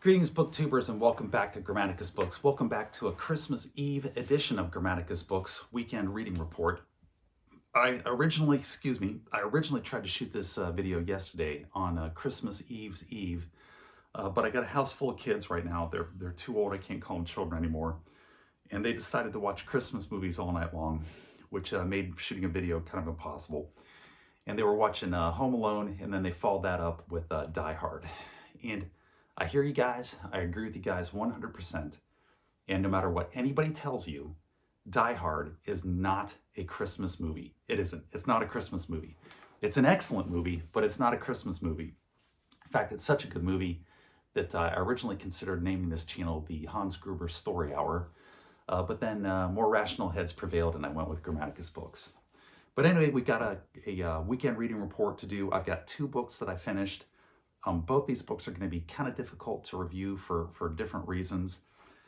Greetings, booktubers, and welcome back to Grammaticus Books. Welcome back to a Christmas Eve edition of Grammaticus Books Weekend Reading Report. I originally tried to shoot this video yesterday on Christmas Eve's Eve, but I got a house full of kids right now. They're too old. I can't call them children anymore, and they decided to watch Christmas movies all night long, which made shooting a video kind of impossible. And they were watching Home Alone, and then they followed that up with Die Hard. And I hear you guys. I agree with you guys 100%. And no matter what anybody tells you, Die Hard is not a Christmas movie. It isn't. It's not a Christmas movie. It's an excellent movie, but it's not a Christmas movie. In fact, it's such a good movie that I originally considered naming this channel the Hans Gruber Story Hour. But then more rational heads prevailed, and I went with Grammaticus Books. But anyway, we got a weekend reading report to do. I've got 2 books that I finished. Both these books are going to be kind of difficult to review for different reasons.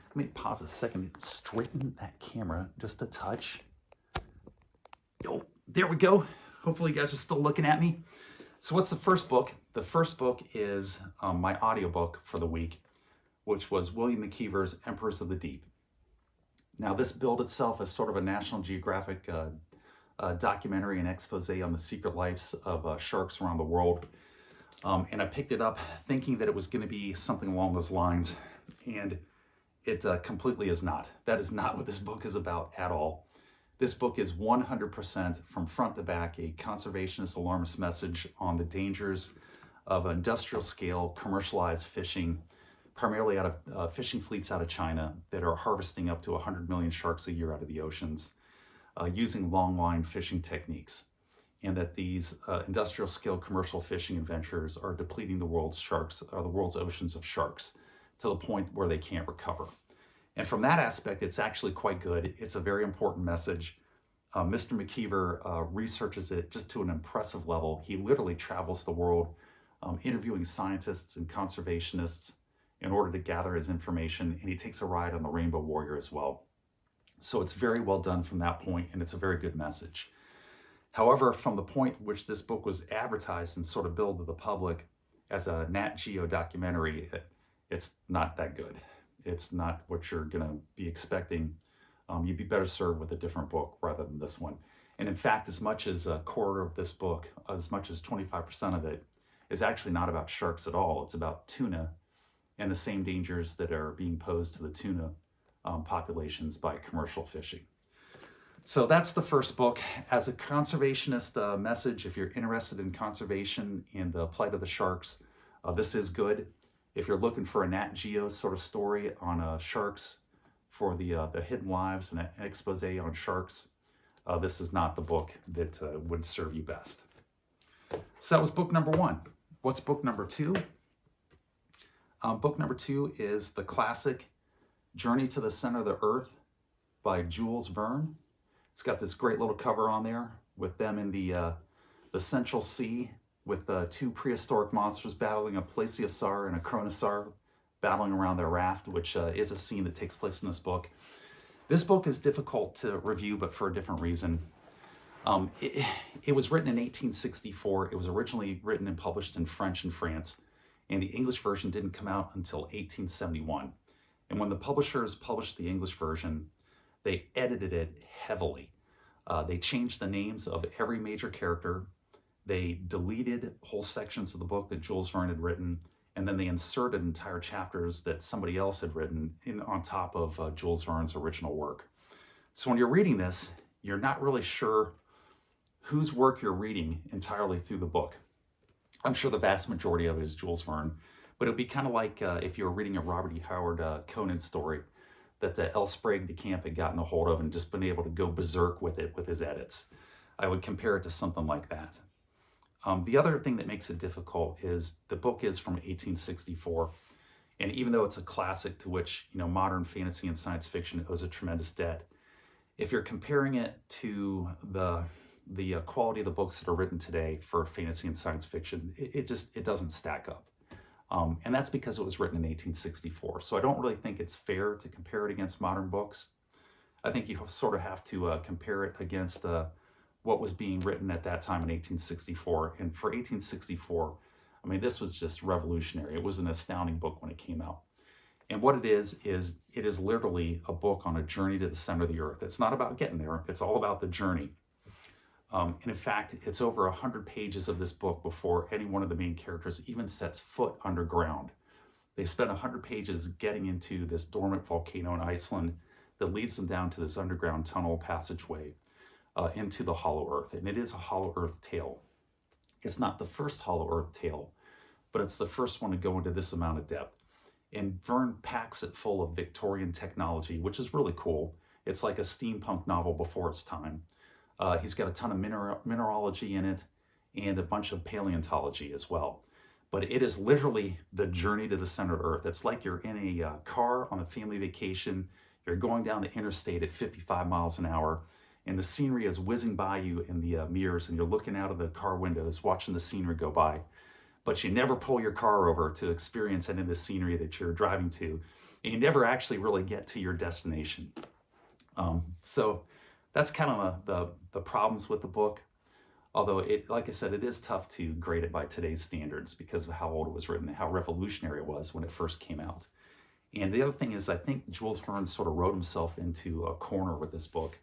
Let me pause a second and straighten that camera just a touch. Yo, there we go. Hopefully you guys are still looking at me. So what's the first book? The first book is my audiobook for the week, which was William McKeever's Emperors of the Deep. Now this billed itself as sort of a National Geographic documentary and expose on the secret lives of sharks around the world. And I picked it up thinking that it was going to be something along those lines, and it completely is not. That is not what this book is about at all. This book is 100% from front to back a conservationist alarmist message on the dangers of industrial scale commercialized fishing, primarily out of fishing fleets out of China that are harvesting up to 100 million sharks a year out of the oceans using long line fishing techniques. And that these industrial scale commercial fishing adventures are depleting the world's sharks, or the world's oceans of sharks, to the point where they can't recover. And from that aspect, it's actually quite good. It's a very important message. Mr. McKeever researches it just to an impressive level. He literally travels the world interviewing scientists and conservationists in order to gather his information, and he takes a ride on the Rainbow Warrior as well. So it's very well done from that point, and it's a very good message. However, from the point which this book was advertised and sort of billed to the public as a Nat Geo documentary, it's not that good. It's not what you're going to be expecting. You'd be better served with a different book rather than this one. And in fact, as much as a quarter of this book, as much as 25% of it, is actually not about sharks at all. It's about tuna and the same dangers that are being posed to the tuna populations by commercial fishing. So that's the first book. As a conservationist message, if you're interested in conservation and the plight of the sharks, this is good. If you're looking for a Nat Geo sort of story on sharks for the hidden lives and an expose on sharks, this is not the book that would serve you best. So that was book number 1. What's book number 2? Book number 2 is the classic Journey to the Center of the Earth by Jules Verne. It's got this great little cover on there with them in the Central Sea with 2 prehistoric monsters battling, a plesiosaur and a chronosaur battling around their raft, which is a scene that takes place in this book. This book is difficult to review, but for a different reason. It was written in 1864. It was originally written and published in French in France, and the English version didn't come out until 1871. And when the publishers published the English version, they edited it heavily. They changed the names of every major character. They deleted whole sections of the book that Jules Verne had written, and then they inserted entire chapters that somebody else had written on top of Jules Verne's original work. So when you're reading this, you're not really sure whose work you're reading entirely through the book. I'm sure the vast majority of it is Jules Verne, but it would be kind of like if you were reading a Robert E. Howard Conan story that L. Sprague de Camp had gotten a hold of and just been able to go berserk with it with his edits. I would compare it to something like that. The other thing that makes it difficult is the book is from 1864, and even though it's a classic to which modern fantasy and science fiction owes a tremendous debt, if you're comparing it to the quality of the books that are written today for fantasy and science fiction, it doesn't stack up. And that's because it was written in 1864. So I don't really think it's fair to compare it against modern books. I think you sort of have to compare it against what was being written at that time in 1864. And for 1864, I mean, this was just revolutionary. It was an astounding book when it came out. And what it is it is literally a book on a journey to the center of the earth. It's not about getting there. It's all about the journey. And in fact, it's over 100 pages of this book before any one of the main characters even sets foot underground. They spend 100 pages getting into this dormant volcano in Iceland that leads them down to this underground tunnel passageway into the Hollow Earth. And it is a Hollow Earth tale. It's not the first Hollow Earth tale, but it's the first one to go into this amount of depth. And Verne packs it full of Victorian technology, which is really cool. It's like a steampunk novel before its time. He's got a ton of mineralogy in it and a bunch of paleontology as well. But it is literally the journey to the center of Earth. It's like you're in a car on a family vacation. You're going down the interstate at 55 miles an hour, and the scenery is whizzing by you in the mirrors, and you're looking out of the car windows, watching the scenery go by. But you never pull your car over to experience any of the scenery that you're driving to, and you never actually really get to your destination. So that's kind of the problems with the book. Although, like I said, it is tough to grade it by today's standards because of how old it was written and how revolutionary it was when it first came out. And the other thing is, I think Jules Verne sort of wrote himself into a corner with this book.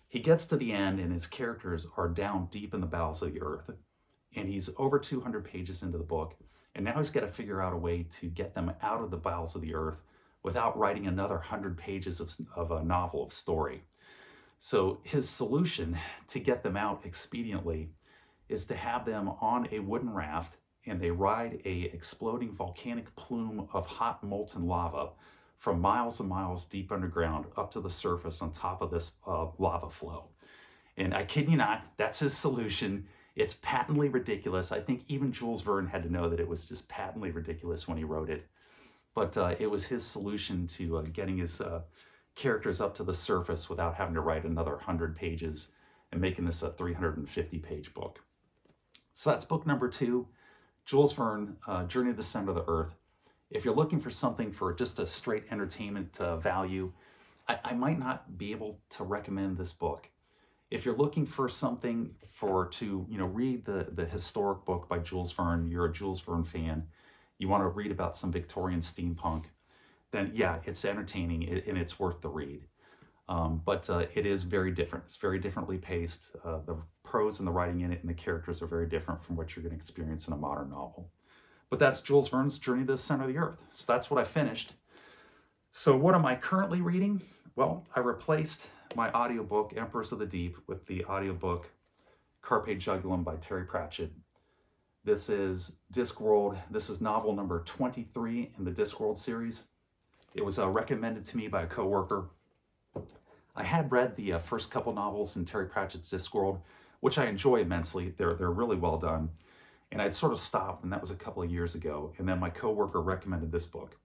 He gets to the end and his characters are down deep in the bowels of the earth. And he's over 200 pages into the book. And now he's got to figure out a way to get them out of the bowels of the earth without writing another 100 pages of a novel of story. So his solution to get them out expediently is to have them on a wooden raft and they ride a exploding volcanic plume of hot molten lava from miles and miles deep underground up to the surface on top of this lava flow. And I kid you not, that's his solution. It's patently ridiculous. I think even Jules Verne had to know that it was just patently ridiculous when he wrote it. But it was his solution to getting his characters up to the surface without having to write another 100 pages and making this a 350-page book. So that's book number 2, Jules Verne, Journey to the Center of the Earth. If you're looking for something for just a straight entertainment value, I might not be able to recommend this book. If you're looking for something to read the historic book by Jules Verne, you're a Jules Verne fan, you want to read about some Victorian steampunk, then yeah, it's entertaining and it's worth the read. But it is very different. It's very differently paced. The prose and the writing in it and the characters are very different from what you're going to experience in a modern novel. But that's Jules Verne's Journey to the Center of the Earth. So that's what I finished. So what am I currently reading? Well, I replaced my audiobook, Emperors of the Deep, with the audiobook Carpe Jugulum by Terry Pratchett. This is Discworld. This is novel number 23 in the Discworld series. It was recommended to me by a coworker. I had read the first couple novels in Terry Pratchett's Discworld, which I enjoy immensely. They're really well done. And I'd sort of stopped, and that was a couple of years ago. And then my coworker recommended this book.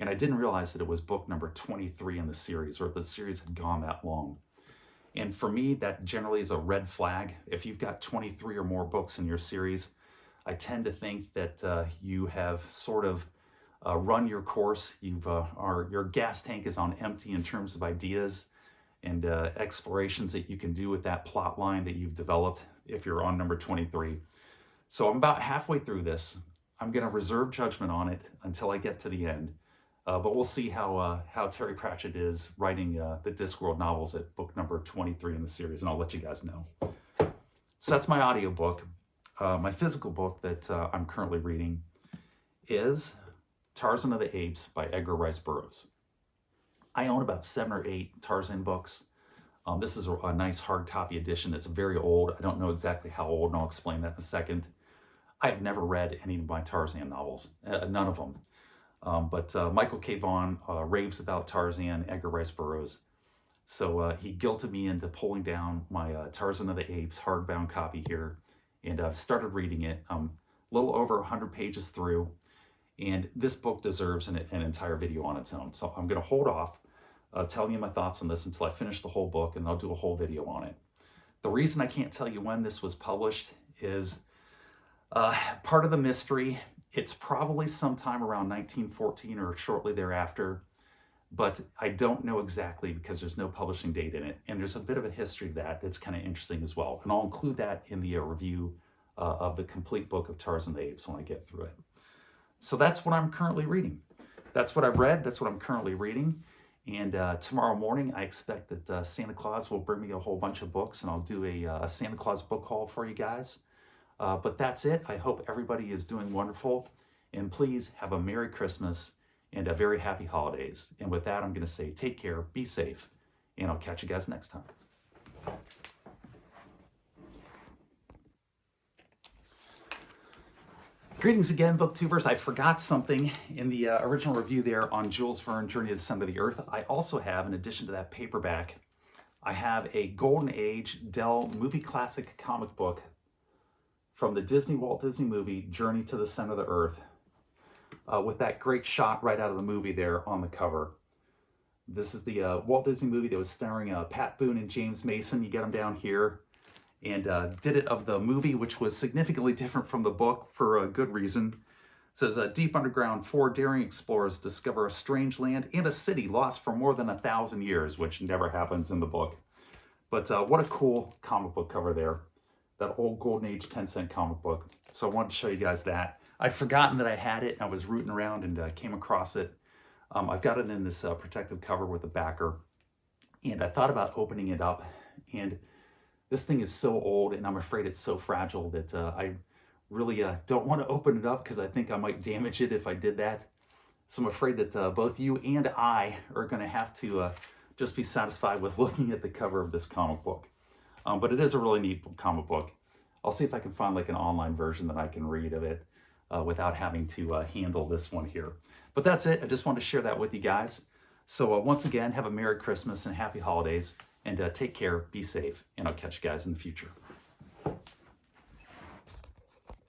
And I didn't realize that it was book number 23 in the series, or the series had gone that long. And for me, that generally is a red flag. If you've got 23 or more books in your series, I tend to think that you have sort of run your course. Your gas tank is on empty in terms of ideas and explorations that you can do with that plot line that you've developed if you're on number 23. So I'm about halfway through this. I'm going to reserve judgment on it until I get to the end. But we'll see how Terry Pratchett is writing the Discworld novels at book number 23 in the series, and I'll let you guys know. So that's my audiobook. My physical book that I'm currently reading is Tarzan of the Apes by Edgar Rice Burroughs. I own about 7 or 8 Tarzan books. This is a nice hard copy edition. It's very old. I don't know exactly how old, and I'll explain that in a second. I've never read any of my Tarzan novels, none of them. But Michael K. Vaughan raves about Tarzan, Edgar Rice Burroughs. So he guilted me into pulling down my Tarzan of the Apes hardbound copy here, and I've started reading it. I'm a little over 100 pages through, and this book deserves an entire video on its own. So I'm going to hold off telling you my thoughts on this until I finish the whole book, and I'll do a whole video on it. The reason I can't tell you when this was published is part of the mystery. It's probably sometime around 1914 or shortly thereafter, but I don't know exactly because there's no publishing date in it. And there's a bit of a history of that that's kind of interesting as well. And I'll include that in the review of the complete book of Tarzan the Apes when I get through it. So that's what I'm currently reading. That's what I've read. That's what I'm currently reading. And tomorrow morning, I expect that Santa Claus will bring me a whole bunch of books, and I'll do a Santa Claus book haul for you guys. But that's it. I hope everybody is doing wonderful. And please have a Merry Christmas and a very happy holidays. And with that, I'm going to say take care, be safe, and I'll catch you guys next time. Greetings again, booktubers. I forgot something in the original review there on Jules Verne, Journey to the Center of the Earth. I also have, in addition to that paperback, I have a Golden Age Dell movie classic comic book from the Walt Disney movie, Journey to the Center of the Earth, with that great shot right out of the movie there on the cover. This is the Walt Disney movie that was starring Pat Boone and James Mason. You get them down here. And did it of the movie, which was significantly different from the book for a good reason. It says, deep underground, 4 daring explorers discover a strange land and a city lost for more than 1,000 years, which never happens in the book. But what a cool comic book cover there. That old Golden Age 10-cent comic book. So I wanted to show you guys that. I'd forgotten that I had it. I was rooting around and came across it. I've got it in this protective cover with a backer. And I thought about opening it up. And this thing is so old, and I'm afraid it's so fragile that I really don't want to open it up because I think I might damage it if I did that. So I'm afraid that both you and I are going to have to just be satisfied with looking at the cover of this comic book. But it is a really neat comic book. I'll see if I can find like an online version that I can read of it without having to handle this one here. But that's it. I just wanted to share that with you guys. So once again, have a Merry Christmas and Happy Holidays. And take care, be safe, and I'll catch you guys in the future.